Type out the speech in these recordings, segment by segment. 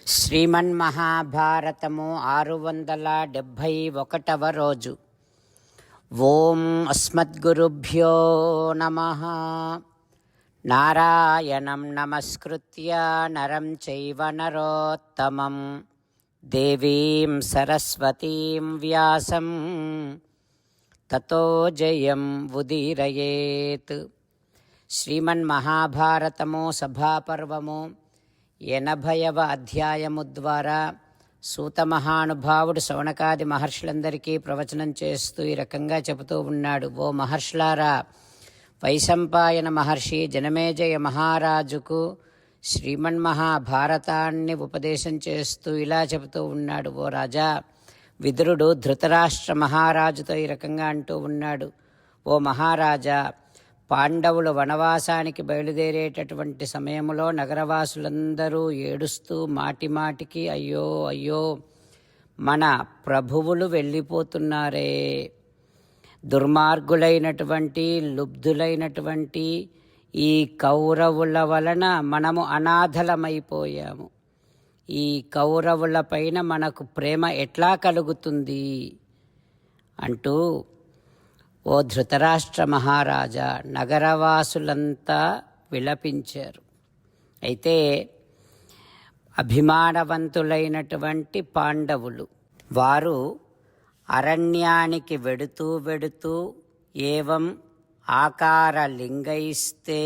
శ్రీమన్మహాభారతము 671వ రోజు. ఓం అస్మద్గురుభ్యో నమః. నారాయణం నమస్కృత్య నరం చైవ నరోత్తమం దేవీం సరస్వతీం వ్యాసం తతో జయం ఉదీరయేత్. శ్రీమన్మహాభారతము సభాపర్వము 80వ అధ్యాయము ద్వారా సూత మహానుభావుడు శౌనకాది మహర్షులందరికీ ప్రవచనం చేస్తూ ఈ రకంగా చెబుతూ ఉన్నాడు. ఓ మహర్షులారా, వైశంపాయన మహర్షి జనమేజయ మహారాజుకు శ్రీమన్మహాభారతాన్ని ఉపదేశం చేస్తూ ఇలా చెబుతూ ఉన్నాడు. ఓ రాజా, విదురుడు ధృతరాష్ట్ర మహారాజుతో ఈ రకంగా అంటూ ఉన్నాడు. ఓ మహారాజా, పాండవులు వనవాసానికి బయలుదేరేటటువంటి సమయంలో నగరవాసులందరూ ఏడుస్తూ మాటిమాటికి అయ్యో అయ్యో మన ప్రభువులు వెళ్ళిపోతున్నారే, దుర్మార్గులైనటువంటి లుబ్ధులైనటువంటి ఈ కౌరవుల వలన మనము అనాథలమైపోయాము, ఈ కౌరవుల పైన మనకు ప్రేమ ఎట్లా కలుగుతుంది అంటూ ఓ ధృతరాష్ట్ర మహారాజా నగరవాసులంతా విలపించారు. అయితే అభిమానవంతులైనటువంటి పాండవులు వారు అరణ్యానికి వెడుతూ ఏవం ఆకారలింగైస్తే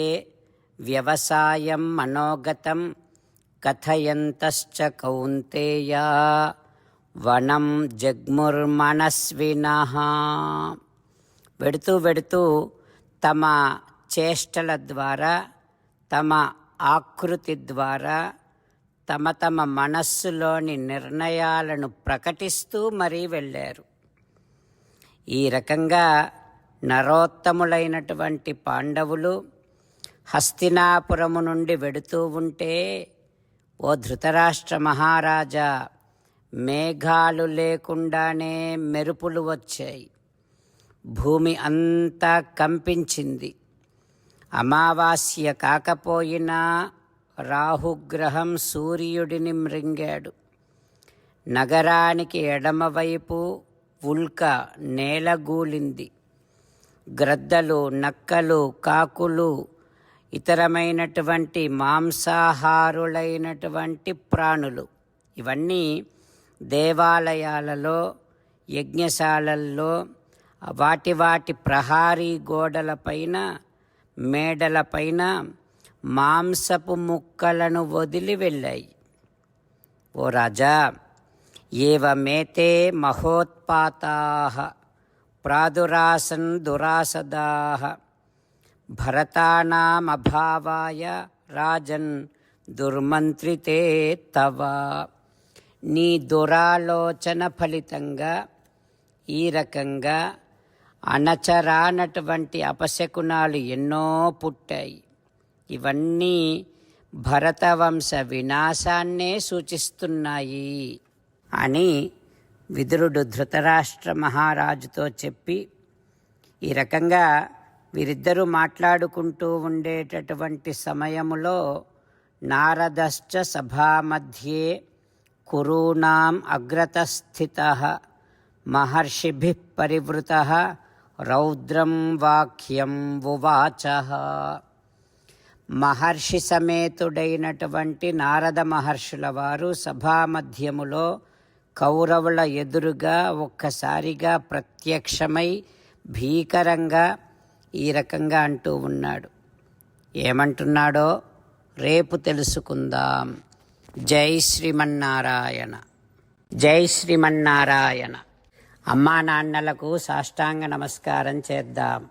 వ్యవసాయం మనోగతం కథయంతశ్చ కౌంతేయ వనం జగ్ముర్మనస్వినః. వెడుతూ తమ చేష్టల ద్వారా, తమ ఆకృతి ద్వారా తమ మనస్సులోని నిర్ణయాలను ప్రకటిస్తూ మరీ వెళ్ళారు. ఈ రకంగా నరోత్తములైనటువంటి పాండవులు హస్తినాపురము నుండి వెడుతూ ఉంటే, ఓ ధృతరాష్ట్ర మహారాజా, మేఘాలు లేకుండానే మెరుపులు వచ్చాయి, భూమి అంతా కంపించింది. అమావాస్య కాకపోయినా రాహుగ్రహం సూర్యుడిని మృంగాడు. నగరానికి ఎడమవైపు ఉల్క నేలగూలింది. గ్రద్దలు, నక్కలు, కాకులు, ఇతరమైనటువంటి మాంసాహారులైనటువంటి ప్రాణులు ఇవన్నీ దేవాలయాలలో, యజ్ఞశాలల్లో, వాటి ప్రహారీ గోడలపైన, మేడలపైన మాంసపు ముక్కలను వదిలి వెళ్ళాయి. ఓ రాజా, ఏవమేతే మహోత్పాతాః ప్రాదురాసన్ దురాసదాః భరతానామభావాయ రాజన్ దుర్మంత్రితే తవ. నీ దురాలోచన ఫలితంగా ఈ రకంగా అణచరానటువంటి అపశకునాలు ఎన్నో పుట్టాయి. ఇవన్నీ భరతవంశ వినాశాన్నే సూచిస్తున్నాయి అని విదురుడు ధృతరాష్ట్ర మహారాజుతో చెప్పి, ఈ రకంగా వీరిద్దరూ మాట్లాడుకుంటూ ఉండేటటువంటి సమయములో నారదశ్చ సభామధ్యే కురూణాం అగ్రతస్థితః మహర్షిభిః పరివృతః రౌద్రం వాక్యం ఉవాచః. మహర్షి సమేతుడైనటువంటి నారద మహర్షుల వారు సభామధ్యములో కౌరవుల ఎదురుగా ఒక్కసారిగా ప్రత్యక్షమై భీకరంగా ఈ రకంగా అంటూ ఉన్నాడు. ఏమంటున్నాడో రేపు తెలుసుకుందాం. జై శ్రీమన్నారాయణ, జై శ్రీమన్నారాయణ. అమ్మా నాన్నలకు సాష్టాంగ నమస్కారం చేద్దాం.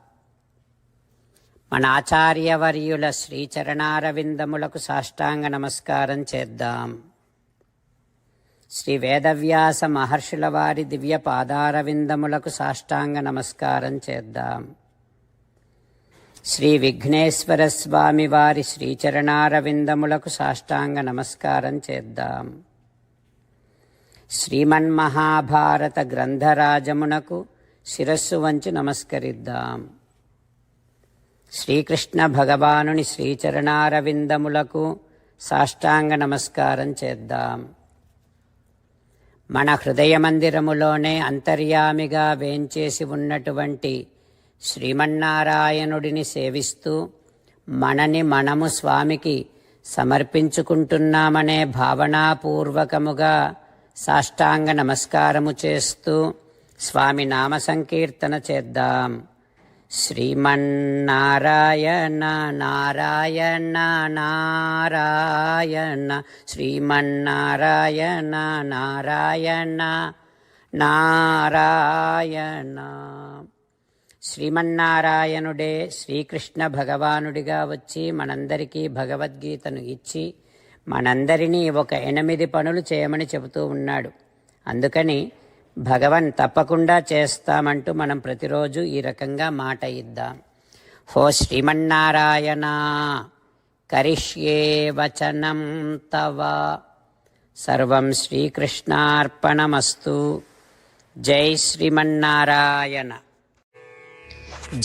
మన ఆచార్యవర్యుల శ్రీచరణారవిందములకు సాష్టాంగ నమస్కారం చేద్దాం. శ్రీ వేదవ్యాస మహర్షుల వారి దివ్య పాదారవిందములకు సాష్టాంగ నమస్కారం చేద్దాం. శ్రీ విఘ్నేశ్వర స్వామి వారి శ్రీచరణారవిందములకు సాష్టాంగ నమస్కారం చేద్దాం. శ్రీమన్మహాభారత గ్రంథరాజమునకు శిరస్సు వంచి నమస్కరిద్దాం. శ్రీకృష్ణ భగవానుని శ్రీచరణారవిందములకు సాష్టాంగ నమస్కారం చేద్దాం. మన హృదయ మందిరములోనే అంతర్యామిగా వేంచేసి ఉన్నటువంటి శ్రీమన్నారాయణుడిని సేవిస్తూ మనని మనము స్వామికి సమర్పించుకుంటున్నామనే భావనాపూర్వకముగా సాష్టాంగ నమస్కారము చేస్తూ స్వామి నామ సంకీర్తన చేద్దాం. శ్రీమన్నారాయణ నారాయణ నారాయణ శ్రీమన్నారాయణ నారాయణ నారాయణ. శ్రీమన్నారాయణుడే శ్రీకృష్ణ భగవానుడిగా వచ్చి మనందరికీ భగవద్గీతను ఇచ్చి మనందరినీ ఒక 8 పనులు చేయమని చెబుతూ ఉన్నాడు. అందుకని భగవన్ తప్పకుండా చేస్తామంటూ మనం ప్రతిరోజు ఈ రకంగా మాట ఇద్దాం. హో శ్రీమన్నారాయణ కరిష్యే వచనం తవ సర్వం శ్రీకృష్ణార్పణమస్తు. జై శ్రీమన్నారాయణ.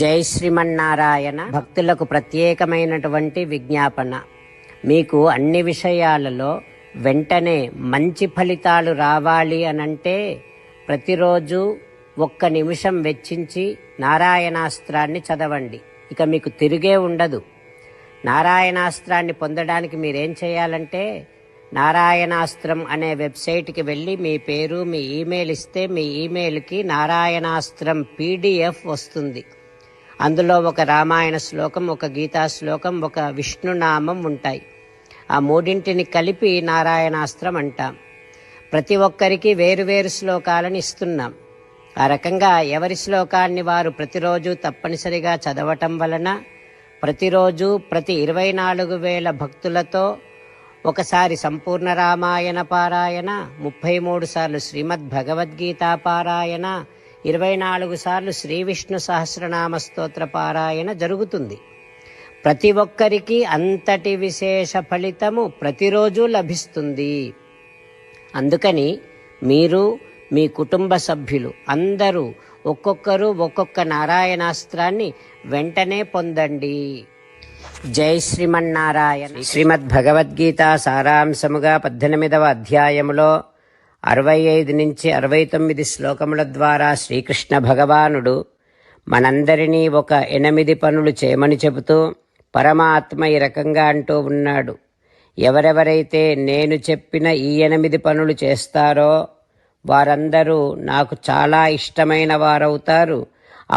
జై శ్రీమన్నారాయణ. భక్తులకు ప్రత్యేకమైనటువంటి విజ్ఞాపన. మీకు అన్ని విషయాలలో వెంటనే మంచి ఫలితాలు రావాలి అనంటే ప్రతిరోజు 1 నిమిషం వెచ్చించి నారాయణాస్త్రాన్ని చదవండి. ఇక మీకు తిరిగే ఉండదు. నారాయణాస్త్రాన్ని పొందడానికి మీరేం చేయాలంటే నారాయణాస్త్రం అనే వెబ్సైట్కి వెళ్ళి మీ పేరు మీ ఈమెయిల్ ఇస్తే మీ ఈమెయిల్కి నారాయణాస్త్రం PDF వస్తుంది. అందులో ఒక రామాయణ శ్లోకం, ఒక గీతా శ్లోకం, ఒక విష్ణునామం ఉంటాయి. ఆ 3 కలిపి నారాయణాస్త్రం అంటాం. ప్రతి ఒక్కరికి వేరువేరు శ్లోకాలను ఇస్తున్నాం. ఆ రకంగా ఎవరి శ్లోకాన్ని వారు ప్రతిరోజు తప్పనిసరిగా చదవటం వలన ప్రతిరోజు ప్రతి 24,000 భక్తులతో ఒకసారి సంపూర్ణ రామాయణ పారాయణ, 33 సార్లు శ్రీమద్ భగవద్గీత పారాయణ, 24 సార్లు శ్రీ విష్ణు సహస్రనామ స్తోత్ర పారాయణ జరుగుతుంది. ప్రతి ఒక్కరికి అంతటి విశేష ఫలితము ప్రతిరోజు లభిస్తుంది. అందుకని మీరు మీ కుటుంబ సభ్యులు అందరూ ఒక్కొక్కరు ఒక్కొక్క నారాయణాస్త్రాన్ని వెంటనే పొందండి. జై శ్రీమన్నారాయణ. శ్రీమద్ భగవద్గీత సారాంశముగా 18వ అధ్యాయములో 65 నుంచి 69 శ్లోకముల ద్వారా శ్రీకృష్ణ భగవానుడు మనందరినీ ఒక 8 పనులు చేయమని చెబుతూ పరమాత్మ ఈ రకంగా అంటూ ఉన్నాడు. ఎవరెవరైతే నేను చెప్పిన ఈ 8 పనులు చేస్తారో వారందరూ నాకు చాలా ఇష్టమైన వారవుతారు.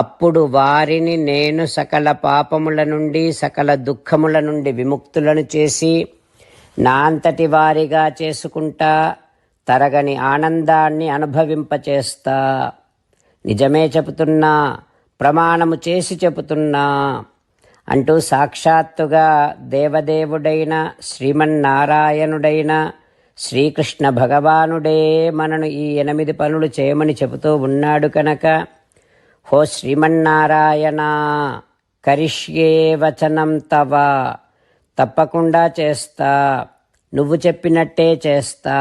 అప్పుడు వారిని నేను సకల పాపముల నుండి సకల దుఃఖముల నుండి విముక్తులను చేసి నా అంతటి వారిగా చేసుకుంటా, తరగని ఆనందాన్ని అనుభవింపచేస్తా. నిజమే చెబుతున్నా, ప్రమాణము చేసి చెబుతున్నా అంటూ సాక్షాత్తుగా దేవదేవుడైన శ్రీమన్నారాయణుడైన శ్రీకృష్ణ భగవానుడే మనను ఈ 8 పనులు చేయమని చెబుతూ ఉన్నాడు కనుక హో శ్రీమన్నారాయణ కరిష్యే వచనం తవ, తప్పకుండా చేస్తా, నువ్వు చెప్పినట్టే చేస్తా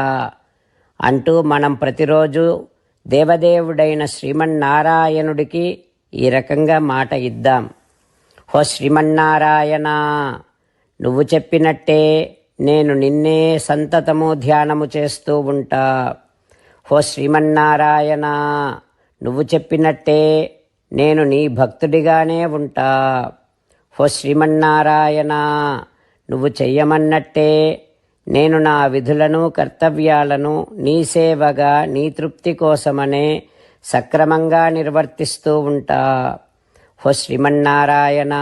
అంటూ మనం ప్రతిరోజు దేవదేవుడైన శ్రీమన్నారాయణుడికి ఈ రకంగా మాట ఇద్దాం. హో శ్రీమన్నారాయణ, నువ్వు చెప్పినట్టే నేను నిన్నే సంతతము ధ్యానము చేస్తూ ఉంటా. హో శ్రీమన్నారాయణ, నువ్వు చెప్పినట్టే నేను నీ భక్తుడిగానే ఉంటా. హో శ్రీమన్నారాయణ, నువ్వు చెయ్యమన్నట్టే నేను నా విధులను కర్తవ్యాలను నీ సేవగా నీ తృప్తి కోసమనే సక్రమంగా నిర్వర్తిస్తూ ఉంటా. హో శ్రీమన్నారాయణ,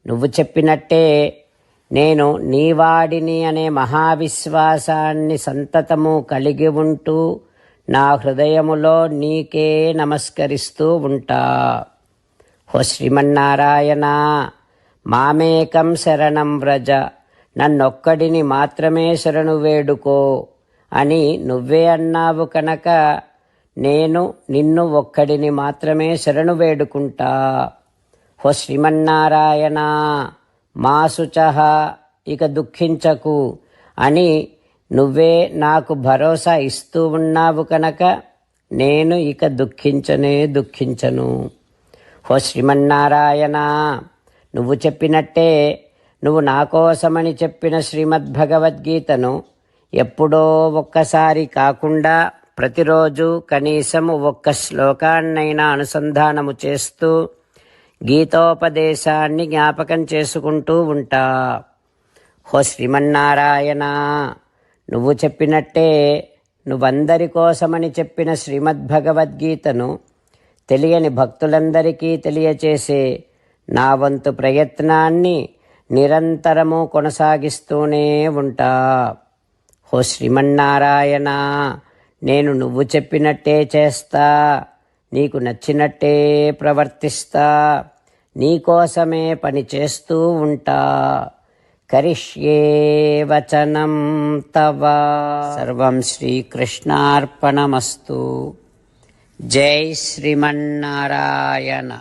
నువ్వు చెప్పినట్టే నేను నీవాడిని అనే మహావిశ్వాసాన్ని సంతతము కలిగి ఉంటూ నా హృదయములో నీకే నమస్కరిస్తూ ఉంటా. హో శ్రీమన్నారాయణ, మామేకం శరణం వ్రజ, నన్నొక్కడిని మాత్రమే శరణు వేడుకో అని నువ్వే అన్నావు కనుక నేను నిన్ను ఒక్కడిని మాత్రమే శరణు వేడుకుంటా. హో శ్రీమన్నారాయణ, మా శుచః, ఇక దుఃఖించకు అని నువ్వే నాకు భరోసా ఇస్తూ ఉన్నావు కనుక నేను ఇక దుఃఖించను. హో శ్రీమన్నారాయణ, నువ్వు చెప్పినట్టే నువ్వు నా కోసమని చెప్పిన శ్రీమద్భగవద్గీతను ఎప్పుడో ఒక్కసారి కాకుండా ప్రతిరోజు కనీసం ఒక్క శ్లోకాన్నైనా అనుసంధానము చేస్తూ గీతోపదేశాన్ని జ్ఞాపకం చేసుకుంటూ ఉంటా. హో శ్రీమన్నారాయణ, నువ్వు చెప్పినట్టే నువ్వందరి కోసమని చెప్పిన శ్రీమద్భగవద్గీతను తెలియని భక్తులందరికీ తెలియచేసే నా వంతు ప్రయత్నాన్ని నిరంతరము కొనసాగిస్తూనే ఉంటా. హో శ్రీమన్నారాయణ, నేను నువ్వు చెప్పినట్టే చేస్తా, నీకు నచ్చినట్టే ప్రవర్తిస్తా, నీకోసమే పని చేస్తూ ఉంటా. కరిష్యే వచనం తవ. సర్వం శ్రీకృష్ణార్పణమస్తు. జై శ్రీమన్నారాయణ.